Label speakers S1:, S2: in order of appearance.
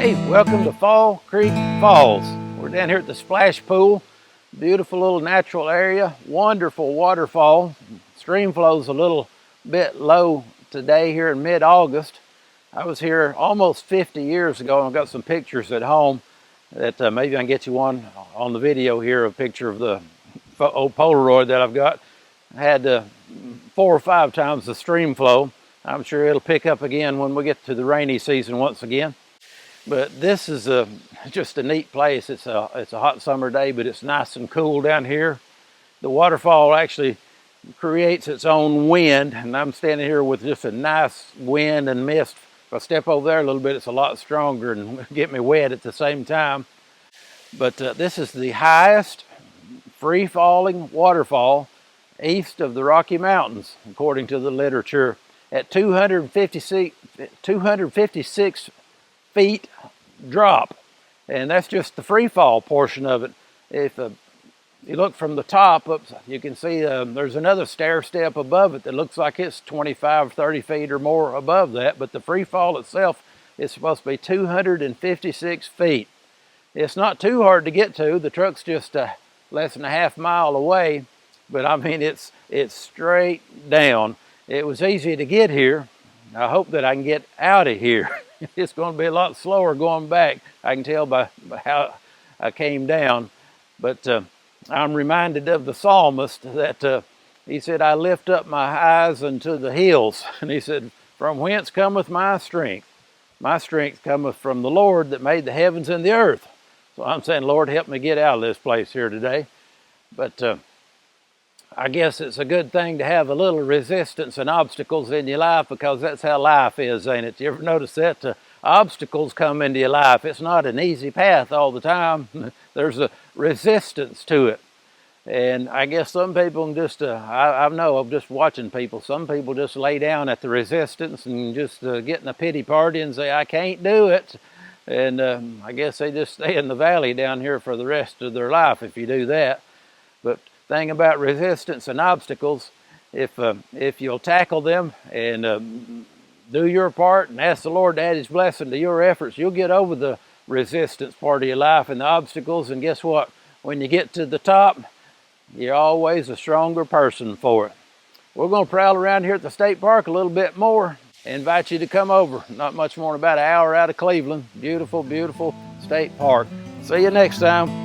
S1: Hey, welcome to Fall Creek Falls. We're down here at the splash pool. Beautiful little natural area, wonderful waterfall. Stream flow's a little bit low today here in mid-August. I was here almost 50 years ago, and I've got some pictures at home that maybe I can get you one on the video here, a picture of the old Polaroid that I've got. I had 4 or 5 times the stream flow. I'm sure it'll pick up again when we get to the rainy season once again. But this is just a neat place. It's a hot summer day, but it's nice and cool down here. The waterfall actually creates its own wind, and I'm standing here with just a nice wind and mist. If I step over there a little bit, it's a lot stronger and get me wet at the same time. But this is the highest free-falling waterfall east of the Rocky Mountains, according to the literature, at 256 feet drop, and that's just the free fall portion of it. If you look from the top up, you can see there's another stair step above it that looks like it's 25-30 feet or more above that, but the free fall itself is supposed to be 256 feet. It's not too hard to get to. The truck's just less than a half mile away, but I mean it's straight down. It was easy to get here. I hope that I can get out of here. It's going to be a lot slower going back. I can tell by how I came down. But I'm reminded of the psalmist that he said, I lift up my eyes unto the hills. And he said, from whence cometh my strength? My strength cometh from the Lord that made the heavens and the earth. So I'm saying, Lord, help me get out of this place here today. But I guess it's a good thing to have a little resistance and obstacles in your life, because that's how life is, ain't it? You ever notice that? Obstacles come into your life. It's not an easy path all the time. There's a resistance to it. And I guess some people just, I know of just watching people, some people just lay down at the resistance and just get in a pity party and say, I can't do it. And I guess they just stay in the valley down here for the rest of their life if you do that. But thing about resistance and obstacles, if you'll tackle them and do your part and ask the Lord to add His blessing to your efforts, you'll get over the resistance part of your life and the obstacles. And guess what? When you get to the top, you're always a stronger person for it. We're going to prowl around here at the state park a little bit more. I invite you to come over. Not much more than about an hour out of Cleveland. Beautiful, beautiful state park. See you next time.